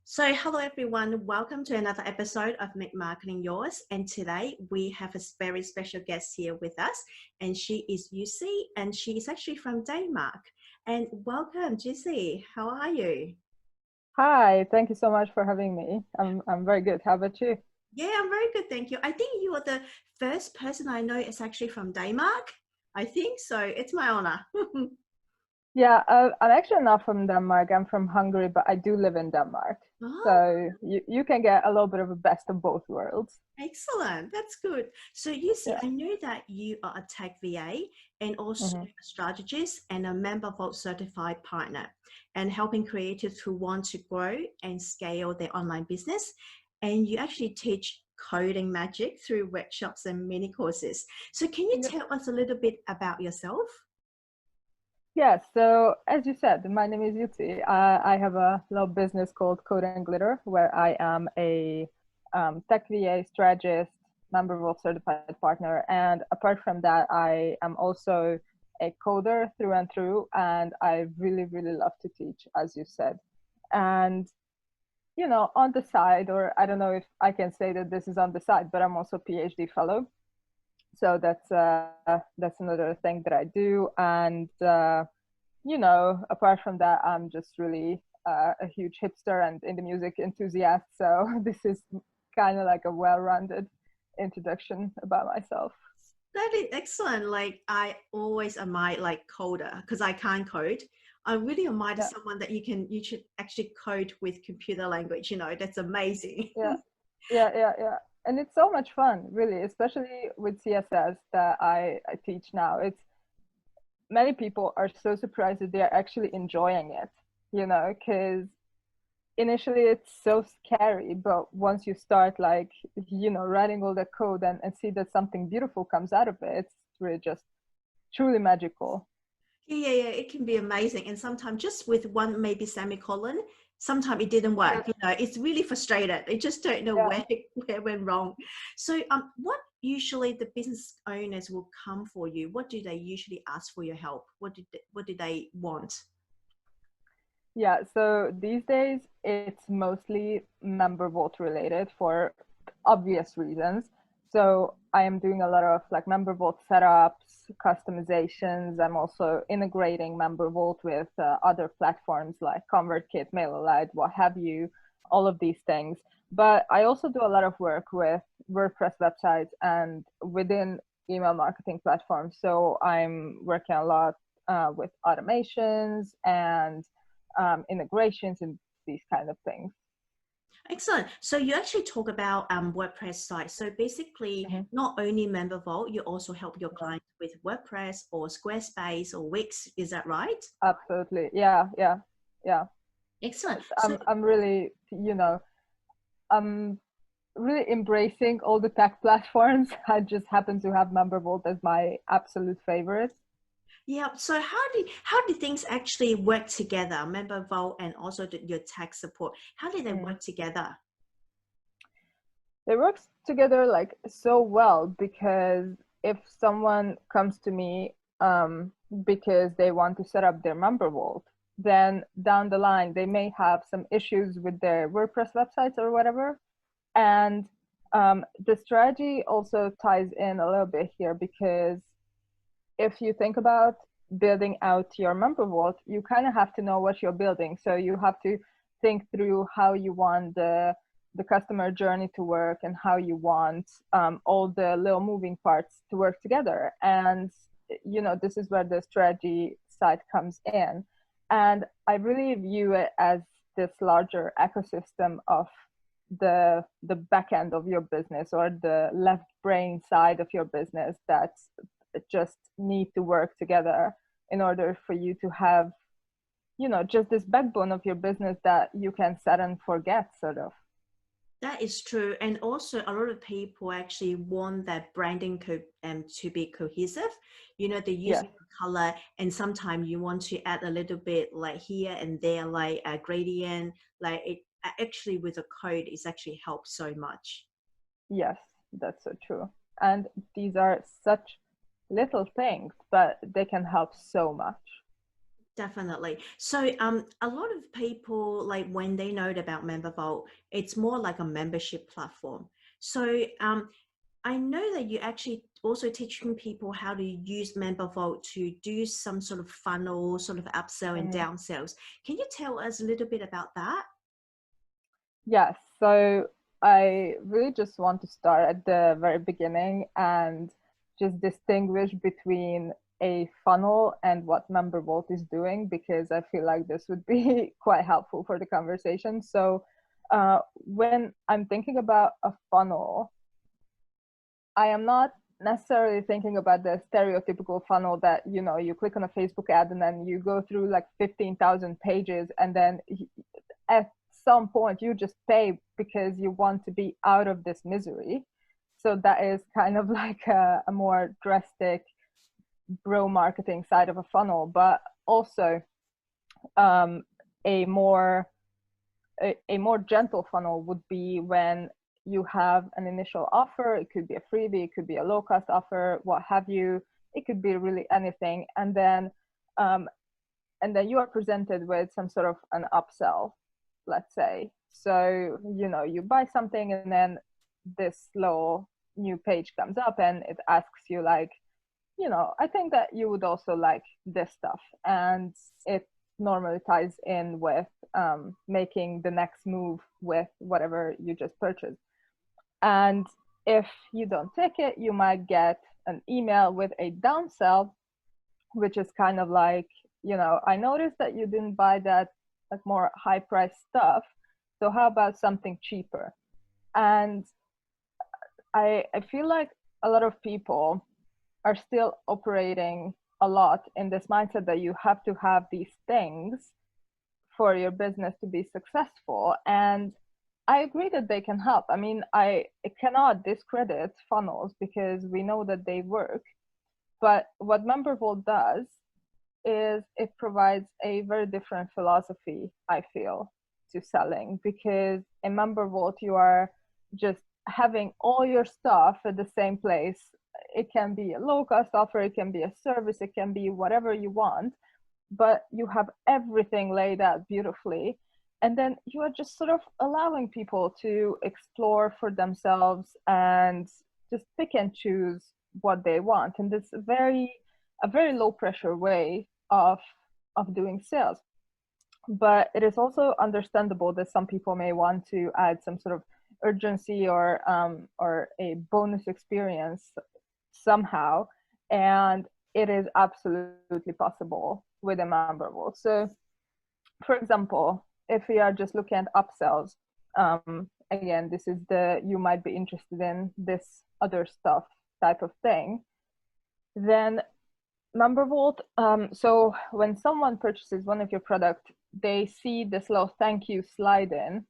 So, hello everyone. Welcome to another episode of Make Marketing Yours. And today we have a very special guest here with us, and she is Yuzi, and she is actually from Denmark. And welcome, Juci. How are you? Hi, thank you so much for having me. I'm very good. How about you? Yeah, I'm very good, thank you. I think you are the first person I know is actually from Denmark. I think so. It's my honor. Yeah, I'm actually not from Denmark. I'm from Hungary, but I do live in Denmark. Oh, So you can get a little bit of a best of both worlds. excellent. That's good. So, Yuzi, Yeah. I know that you are a tech VA and also hmm a strategist and a MemberVault Certified partner, and helping creators who want to grow and scale their online business. And you actually teach coding magic through workshops and mini courses. So, can you Yep. tell us a little bit about yourself? Yeah, so as you said, my name is Yuzi. I have a little business called Code and Glitter, where I am a tech VA strategist, MemberVault certified partner. And apart from that, I am also a coder through and through, and I really, really love to teach, as you said. And, on the side, or I don't know if I can say that this is on the side, but I'm also a PhD fellow. So that's another thing that I do. And apart from that, I'm just really a huge hipster and indie music enthusiast. So this is kind of like a well-rounded introduction about myself. That is excellent. Like I always admire like coder because I can't code. I really admire Yeah, someone that you should actually code with computer language. That's amazing. yeah, yeah. And it's so much fun, really, especially with CSS that I teach now. It's many people are so surprised that they're actually enjoying it, because initially it's so scary, but once you start like writing all the code and see that something beautiful comes out of it, it's really just truly magical. Yeah. It can be amazing. And sometimes just with one maybe semicolon, sometimes it didn't Yeah, work. It's really frustrated. They just don't know yeah, where it went wrong. So what usually the business owners will come for you? What do they usually ask for your help? What do they want? yeah. So these days it's mostly member vault related for obvious reasons. So I am doing a lot of like member vault setups, customizations. I'm also integrating member vault with other platforms like ConvertKit, MailerLite, what have you, all of these things. But I also do a lot of work with WordPress websites and within email marketing platforms. So I'm working a lot with automations and integrations and these kind of things. Excellent. So you actually talk about WordPress sites. So basically, Mhm. not only MemberVault, you also help your clients with WordPress or Squarespace or Wix. Is that right? Absolutely. Yeah. Excellent. So I'm really, I'm really embracing all the tech platforms. I just happen to have MemberVault as my absolute favorite. yeah. So how do things actually work together? MemberVault and also your tech support. How do they Mm. work together? They work together like so well because if someone comes to me because they want to set up their MemberVault, then down the line they may have some issues with their WordPress websites or whatever. And the strategy also ties in a little bit here because if you think about building out your member vault, you kind of have to know what you're building. So you have to think through how you want the customer journey to work and how you want all the little moving parts to work together. And this is where the strategy side comes in. And I really view it as this larger ecosystem of the back end of your business or the left brain side of your business that just need to work together in order for you to have just this backbone of your business that you can set and forget sort of. That is true. And also a lot of people actually want that branding to be cohesive. They're Yes. using color and sometimes you want to add a little bit like here and there, like a gradient, like it actually with a code is actually helps so much. Yes, that's so true. And these are such little things, but they can help so much. Definitely. So, a lot of people, like when they know about MemberVault, it's more like a membership platform. So, I know that you actually also teaching people how to use MemberVault to do some sort of funnel, sort of upsell and Mhm. downsells. Can you tell us a little bit about that? Yes, so I really just want to start at the very beginning and just distinguish between a funnel and what MemberVault is doing, because I feel like this would be quite helpful for the conversation. So when I'm thinking about a funnel, I am not necessarily thinking about the stereotypical funnel that, you know, you click on a Facebook ad and then you go through like 15,000 pages, and then at some point you just pay because you want to be out of this misery. So that is kind of like a more drastic bro marketing side of a funnel. But also um, a more a more gentle funnel would be when you have an initial offer. It could be a freebie, it could be a low cost offer, what have you. It could be really anything, um, and then you are presented with some sort of an upsell, let's say. So, you know, you buy something and then this little new page comes up and it asks you like, you know, I think that you would also like this stuff. And it normally ties in with making the next move with whatever you just purchased. And if you don't take it, you might get an email with a downsell, which is kind of like, you know, I noticed that you didn't buy that like more high price stuff. So how about something cheaper? And I feel like a lot of people are still operating a lot in this mindset that you have to have these things for your business to be successful. And I agree that they can help. I mean, I cannot discredit funnels because we know that they work. But what MemberVault does is it provides a very different philosophy, I feel, to selling, because in MemberVault you are just having all your stuff at the same place. It can be a low cost offer, it can be a service, it can be whatever you want, but you have everything laid out beautifully. And then you are just sort of allowing people to explore for themselves and just pick and choose what they want. And it's a very low pressure way of doing sales. But it is also understandable that some people may want to add some sort of urgency or a bonus experience somehow, and it is absolutely possible with a MemberVault. So, for example, if we are just looking at upsells, again, this is the you might be interested in this other stuff type of thing, then MemberVault, so when someone purchases one of your products, they see this little thank you slide in,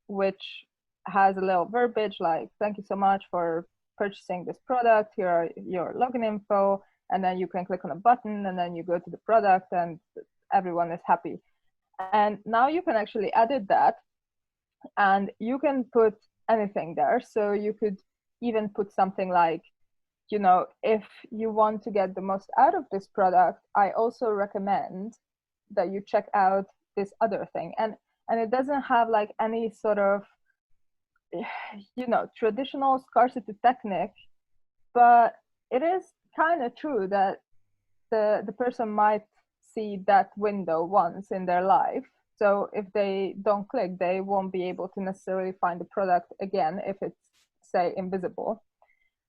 which has a little verbiage like, thank you so much for purchasing this product, here are your login info, and then you can click on a button and then you go to the product and everyone is happy. And now you can actually edit that and you can put anything there. So you could even put something like, you know, if you want to get the most out of this product, I also recommend that you check out this other thing. And it doesn't have like any sort of, you know, traditional scarcity technique, but it is kind of true that the person might see that window once in their life. So if they don't click, they won't be able to necessarily find the product again if it's, say, invisible.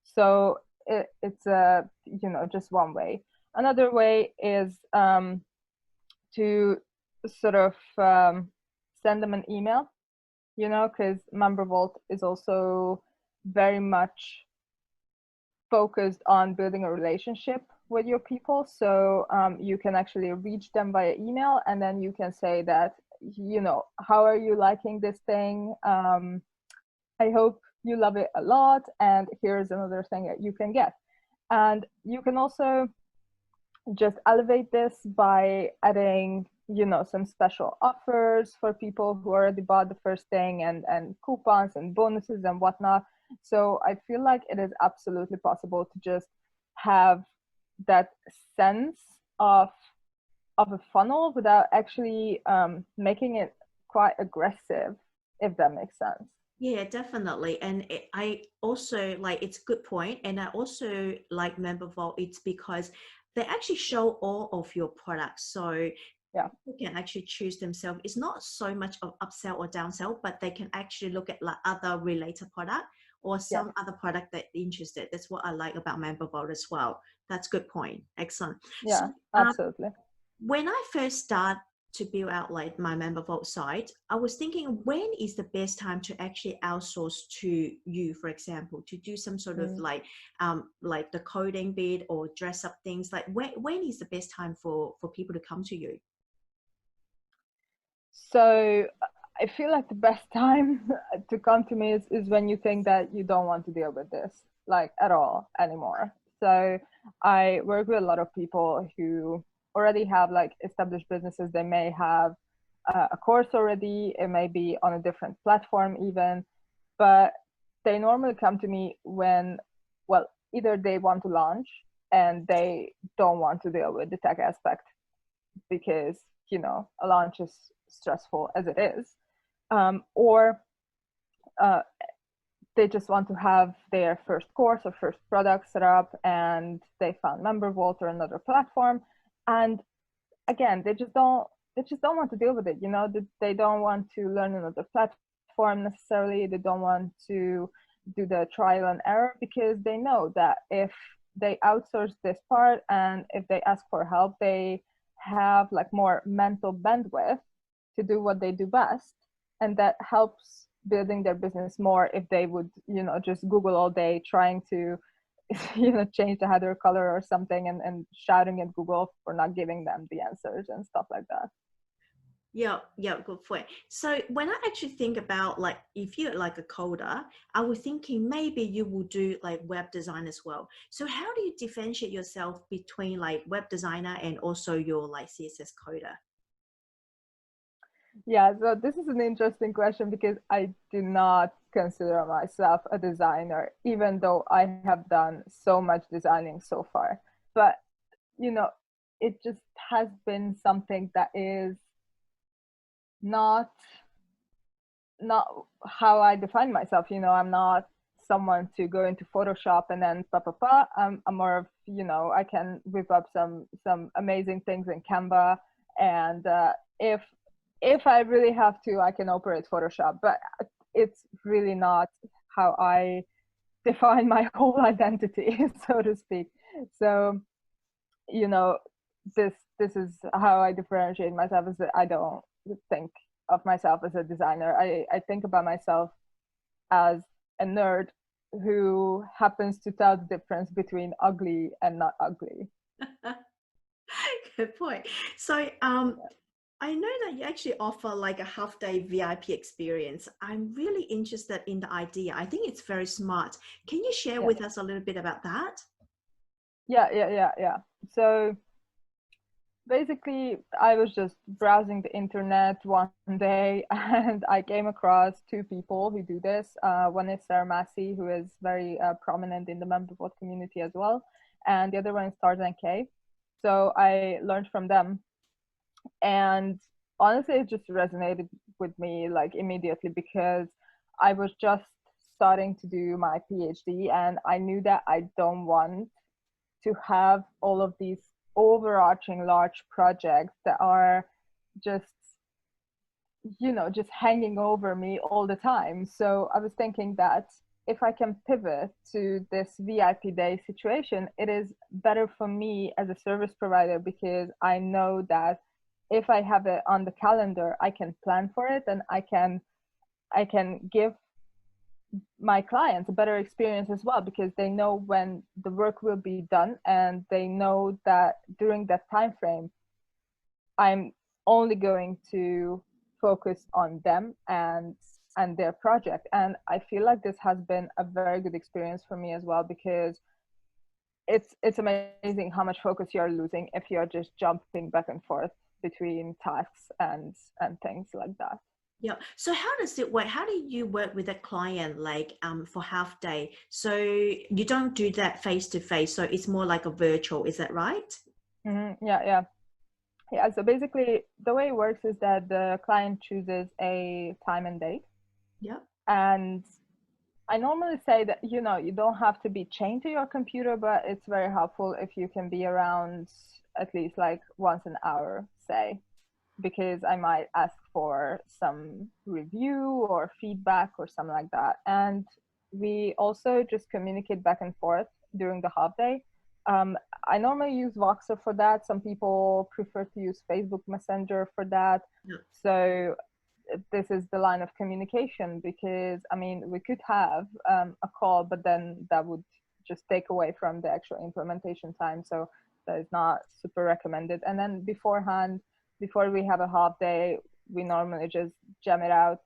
So it's you know, just one way. Another way is to sort of send them an email, you know, because MemberVault is also very much focused on building a relationship with your people. So you can actually reach them via email, and then you can say that, you know, how are you liking this thing? I hope you love it a lot, and here's another thing that you can get. And you can also just elevate this by adding, you know, some special offers for people who already bought the first thing, and coupons and bonuses and whatnot. So I feel like it is absolutely possible to just have that sense of of a funnel without actually making it quite aggressive, if that makes sense. Yeah, definitely. And I also like, it's a good point. And I also like MemberVault. It's because they actually show all of your products. So Yeah. people can actually choose themselves. It's not so much of upsell or downsell, but they can actually look at like other related product or Yeah. some other product that they're interested. That's what I like about MemberVault as well. That's a good point. Excellent. So Yeah, absolutely. when I first start to build out like my MemberVault site, I was thinking, when is the best time to actually outsource to you, for example, to do some sort of like the coding bit or dress up things? Like when is the best time for people to come to you? So I feel like the best time to come to me is when you think that you don't want to deal with this like at all anymore. So I work with a lot of people who already have like established businesses. They may have a course already, it may be on a different platform even, but they normally come to me when, well, either they want to launch and they don't want to deal with the tech aspect because, you know, a launch is stressful as it is, or uh, they just want to have their first course or first product set up and they found MemberVault or another platform, and again they just don't want to deal with it. You know, they don't want to learn another platform necessarily. They don't want to do the trial and error because they know that if they outsource this part and if they ask for help, they have like more mental bandwidth to do what they do best, and that helps building their business more if they would, you know, just Google all day trying to you know, change the header color or something and shouting at Google for not giving them the answers and stuff like that. Yeah, yeah, good point. So when I actually think about like, if you're like a coder, I was thinking maybe you will do like web design as well. So how do you differentiate yourself between like web designer and also your like CSS coder? Yeah, so this is an interesting question because I do not consider myself a designer, even though I have done so much designing so far. But, you know, it just has been something that is not not how I define myself. You know, I'm not someone to go into Photoshop and then pa pa pa. I'm more of, you know, I can whip up some amazing things in Canva, and if I really have to, I can operate Photoshop. But it's really not how I define my whole identity, so to speak. So, you know, this is how I differentiate myself, is that I don't think of myself as a designer. I think about myself as a nerd who happens to tell the difference between ugly and not ugly. Good point. So I know that you actually offer like a half day VIP experience. I'm really interested in the idea. I think it's very smart. Can you share Yeah. with us a little bit about that? Yeah. So basically, I was just browsing the internet one day and I came across two people who do this. One is Sarah Massey, who is very prominent in the MemberVault community as well, and the other one is Tarzan K. So I learned from them, and honestly, it just resonated with me like immediately because I was just starting to do my PhD and I knew that I don't want to have all of these overarching large projects that are just, you know, just hanging over me all the time. So I was thinking that if I can pivot to this VIP day situation, it is better for me as a service provider because I know that if I have it on the calendar, I can plan for it and I can give my clients a better experience as well because they know when the work will be done and they know that during that time frame I'm only going to focus on them and their project. And I feel like this has been a very good experience for me as well because it's amazing how much focus you're losing if you're just jumping back and forth between tasks and things like that. Yeah. So how does it work? How do you work with a client like for half day? So you don't do that face to face. So it's more like a virtual. Is that right? Yeah. Yeah, so basically the way it works is that the client chooses a time and date. Yeah. And I normally say that, you know, you don't have to be chained to your computer, but it's very helpful if you can be around at least like once an hour, say, because I might ask for some review or feedback or something like that. And we also just communicate back and forth during the half day. Um, I normally use Voxer for that. Some people prefer to use Facebook Messenger for that. Yeah. So this is the line of communication, because I mean, we could have a call, but then that would just take away from the actual implementation time. So that is not super recommended. And then beforehand, before we have a half day, we normally just jam it out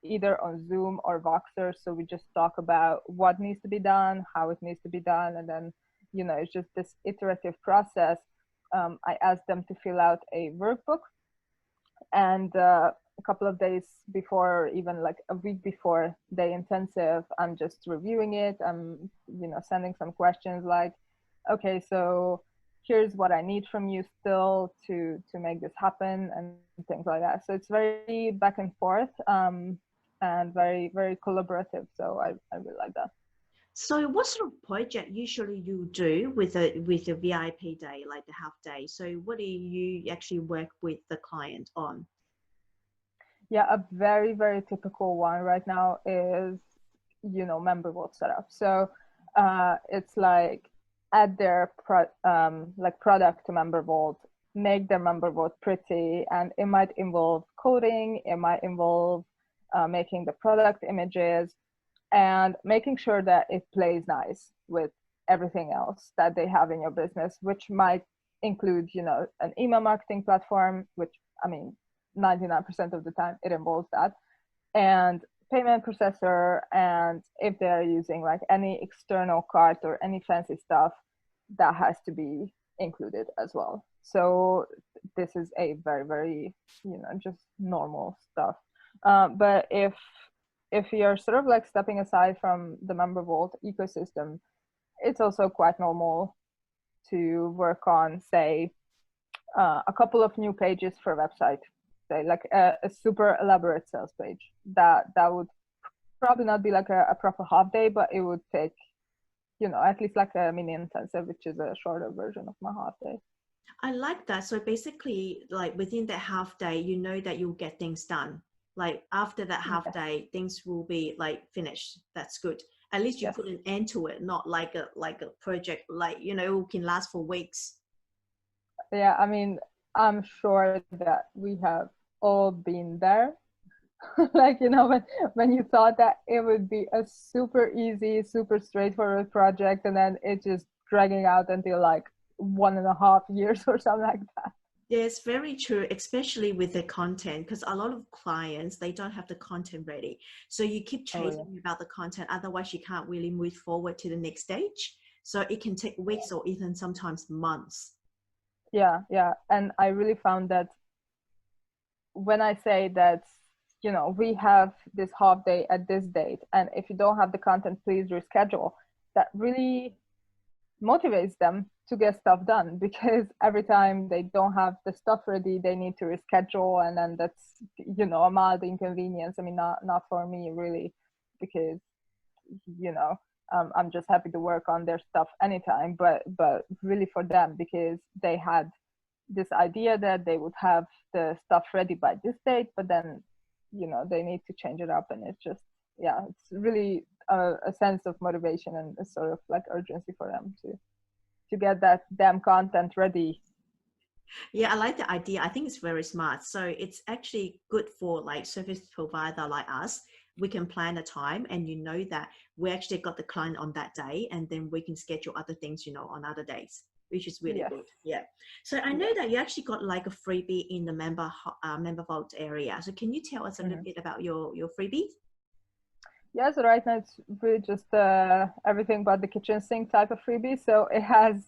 either on Zoom or Voxer. So we just talk about what needs to be done, how it needs to be done. And then, you know, it's just this iterative process. I asked them to fill out a workbook, and a couple of days before, even like a week before the intensive, I'm just reviewing it. I'm, you know, sending some questions like, okay, so here's what I need from you still to make this happen, and things like that. So it's very back and forth, and very, very collaborative. So I really like that. So what sort of project usually you do with a VIP day, like the half day? So what do you actually work with the client on? Yeah, a very, very typical one right now is, you know, MemberVault setup. So it's like add their like product to MemberVault, make their MemberVault pretty, and it might involve coding, it might involve making the product images, and making sure that it plays nice with everything else that they have in your business, which might include, you know, an email marketing platform, which, I mean, 99% of the time it involves that, and payment processor, and if they're using like any external cart or any fancy stuff, that has to be included as well. So this is a very, very, you know, just normal stuff. But if you're sort of like stepping aside from the MemberVault ecosystem, it's also quite normal to work on, say, a couple of new pages for a website, say like a super elaborate sales page. That would probably not be like a proper half day, but it would take, you know, at least like a mini intensive, which is a shorter version of my half day. I like that. So basically, like within that half day, you know that you'll get things done. Like after that half Yes, day, things will be like finished. That's good. At least you yes. put an end to it, not like a project like, you know, can last for weeks. Yeah, I mean, I'm sure that we have all been there. Like, you know, when you thought that it would be a super easy, super straightforward project, and then it just dragging out until like 1.5 years or something like that. Yes, very true, especially with the content, because a lot of clients, they don't have the content ready. So you keep Oh yeah. chasing about the content, otherwise you can't really move forward to the next stage. So it can take weeks or even sometimes months. Yeah, yeah. And I really found that when I say that, you know, we have this half day at this date, and if you don't have the content, please reschedule, that really motivates them to get stuff done, because every time they don't have the stuff ready, they need to reschedule, and then that's, you know, a mild inconvenience. I mean, not for me really, because, you know, I'm just happy to work on their stuff anytime, but really for them, because they had this idea that they would have the stuff ready by this date, but then, you know, they need to change it up, and it's just, yeah, it's really a sense of motivation and a sort of like urgency for them to get that damn content ready. Yeah, I like the idea. I think it's very smart. So it's actually good for like service provider like us. We can plan a time and you know that we actually got the client on that day, and then we can schedule other things, you know, on other days, which is really Yes, good. Yeah. So I know yes. that you actually got like a freebie in the member vault area. So can you tell us a little Mm-hmm. bit about your freebies? Yeah, so right now it's really just everything but the kitchen sink type of freebie. So it has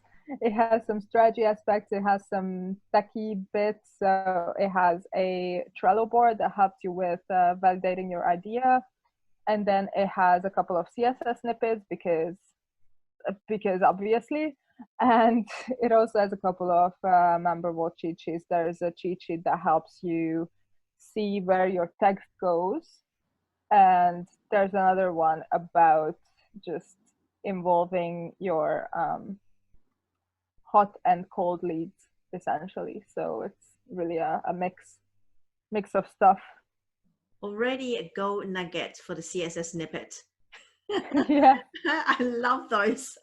some strategy aspects, it has some techie bits. So it has a Trello board that helps you with validating your idea, and then it has a couple of CSS snippets, because obviously, And it also has a couple of MemberVault cheat sheets. There's a cheat sheet that helps you see where your text goes. And there's another one about just involving your hot and cold leads, essentially. So it's really a mix of stuff. Already a gold nugget for the CSS snippet. Yeah. I love those.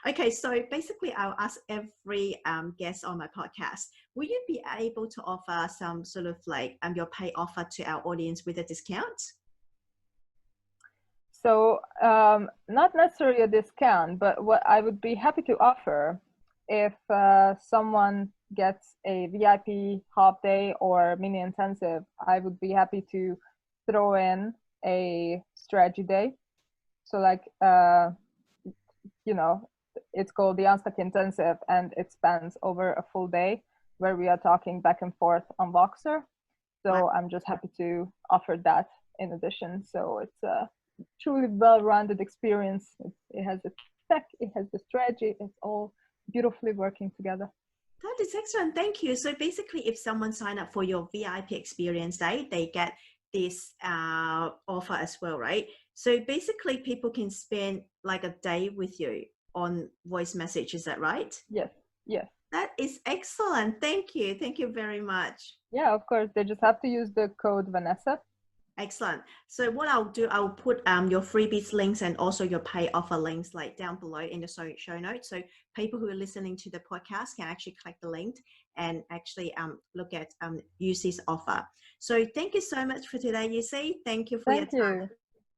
Okay, so basically, I'll ask every guest on my podcast, will you be able to offer some sort of like your pay offer to our audience with a discount? So not necessarily a discount, but what I would be happy to offer if someone gets a VIP half day or mini intensive, I would be happy to throw in a strategy day. So like, it's called the Unstuck Intensive, and it spans over a full day where we are talking back and forth on Voxer. So Wow. I'm just happy to offer that in addition. So it's a truly well-rounded experience. It has the tech, it has the strategy, it's all beautifully working together. That is excellent. Thank you. So basically, if someone sign up for your VIP experience day, they get this offer as well, right? So basically, people can spend like a day with you on voice message. Is that right? Yes, yes. That is excellent. Thank you. Thank you very much. Yeah, of course. They just have to use the code Vanessa. Excellent. So what I'll do, I'll put your freebies links and also your pay offer links like down below in the show notes. So people who are listening to the podcast can actually click the link and actually look at Yuzi's offer. So thank you so much for today, Yuzi. Thank you for your time. Thank you.